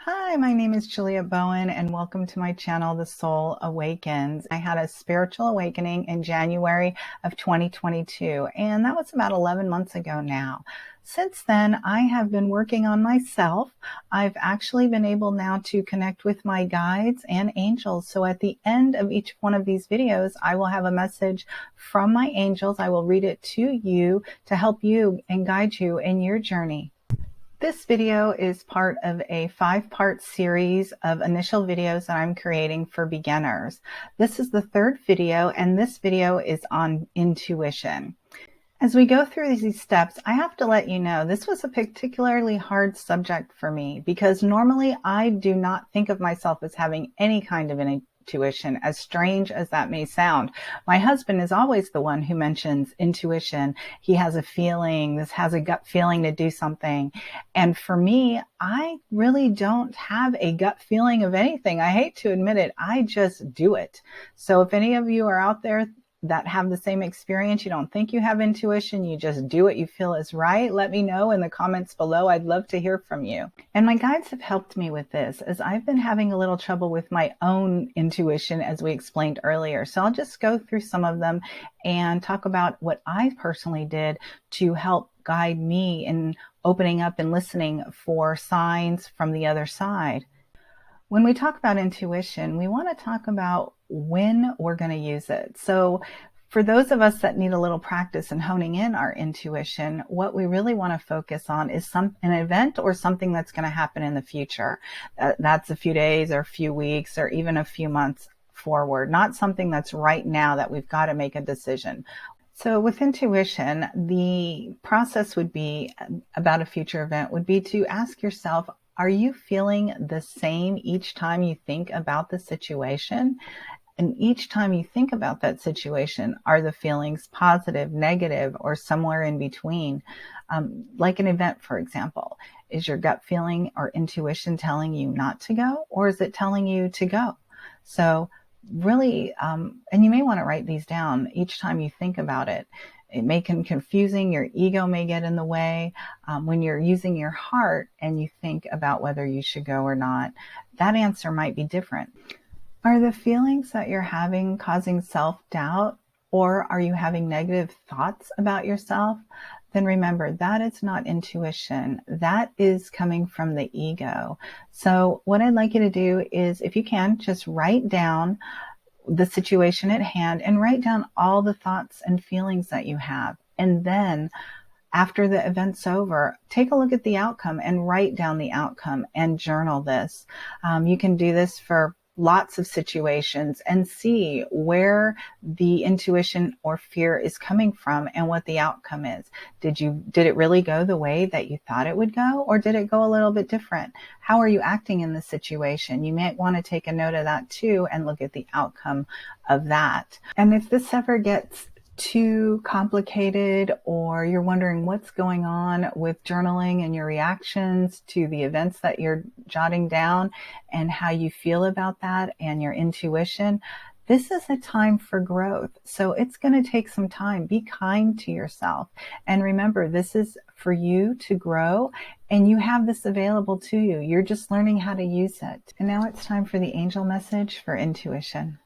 Hi, my name is Juliet Bowen, and welcome to my channel, The Soul Awakens. I had a spiritual awakening in January of 2022, and that was about 11 months ago now. Since then, I have been working on myself. I've actually been able now to connect with my guides and angels. So at the end of each one of these videos, I will have a message from my angels. I will read it to you to help you and guide you in your journey. This video is part of a 5-part series of initial videos that I'm creating for beginners. This is the third video, and this video is on intuition. As we go through these steps, I have to let you know this was a particularly hard subject for me because normally I do not think of myself as having any kind of an intuition, as strange as that may sound. My husband is always the one who mentions intuition. He has a feeling, this has a gut feeling to do something. And for me, I really don't have a gut feeling of anything. I hate to admit it. I just do it. So if any of you are out there that have the same experience, you don't think you have intuition, you just do what you feel is right, let me know in the comments below. I'd love to hear from you. And my guides have helped me with this, as I've been having a little trouble with my own intuition, as we explained earlier. So I'll just go through some of them and talk about what I personally did to help guide me in opening up and listening for signs from the other side. When we talk about intuition, we want to talk about when we're going to use it. So for those of us that need a little practice in honing in our intuition, what we really want to focus on is an event or something that's going to happen in the future. That's a few days or a few weeks or even a few months forward, not something that's right now that we've got to make a decision. So with intuition, the process would be about a future event would be to ask yourself, are you feeling the same each time you think about the situation? And each time you think about that situation, are the feelings positive, negative, or somewhere in between? Like an event, for example, is your gut feeling or intuition telling you not to go, or is it telling you to go? So really, and you may want to write these down each time you think about it. It may get confusing. Your ego may get in the way. When you're using your heart and you think about whether you should go or not, that answer might be different. Are the feelings that you're having causing self-doubt, or are you having negative thoughts about yourself? Then remember, that is not intuition. That is coming from the ego. So what I'd like you to do is, if you can, just write down the situation at hand and write down all the thoughts and feelings that you have. And then after the event's over, take a look at the outcome and write down the outcome and journal this. You can do this for lots of situations and see where the intuition or fear is coming from and what the outcome is. Did it really go the way that you thought it would go, or did it go a little bit different? How are you acting in the situation? You might want to take a note of that too and look at the outcome of that. And if this ever gets too complicated, or you're wondering what's going on with journaling and your reactions to the events that you're jotting down and how you feel about that and your intuition, this is a time for growth. So it's going to take some time. Be kind to yourself. And remember, this is for you to grow, and you have this available to you. You're just learning how to use it. And now it's time for the angel message for intuition.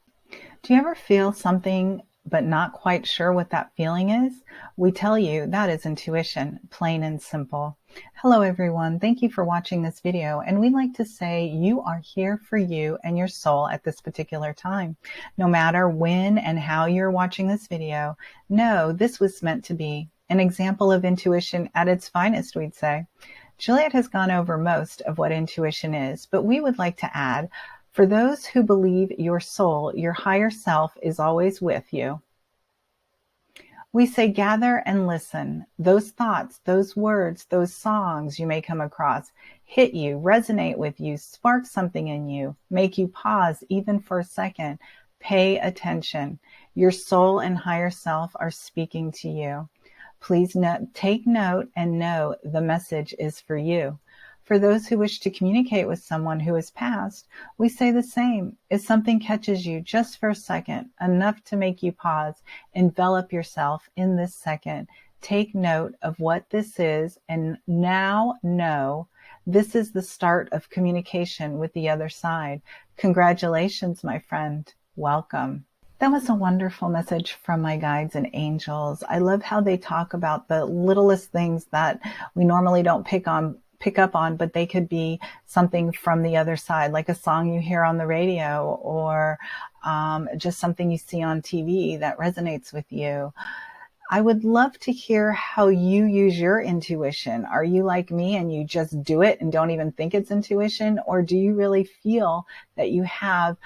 Do you ever feel something but not quite sure what that feeling is? We tell you that is intuition, plain and simple. Hello everyone, thank you for watching this video, and we'd like to say you are here for you and your soul at this particular time. No matter when and how you're watching this video, know this was meant to be an example of intuition at its finest, we'd say. Juliet has gone over most of what intuition is, but we would like to add, for those who believe your soul, your higher self, is always with you, we say gather and listen. Those thoughts, those words, those songs you may come across hit you, resonate with you, spark something in you, make you pause even for a second. Pay attention. Your soul and higher self are speaking to you. Please take note and know the message is for you. For those who wish to communicate with someone who has passed, we say the same. If something catches you just for a second, enough to make you pause, envelop yourself in this second. Take note of what this is, and now know This is the start of communication with the other side. Congratulations, my friend. Welcome. That was a wonderful message from my guides and angels. I love how they talk about the littlest things that we normally don't pick up on, but they could be something from the other side, like a song you hear on the radio, or just something you see on TV that resonates with you. I would love to hear how you use your intuition. Are you like me and you just do it and don't even think it's intuition? Or do you really feel that you have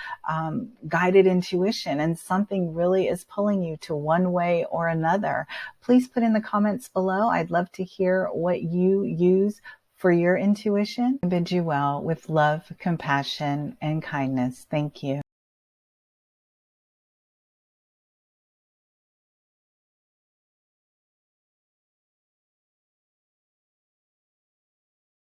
guided intuition and something really is pulling you to one way or another? Please put in the comments below. I'd love to hear what you use for your intuition. I bid you well with love, compassion, and kindness. Thank you.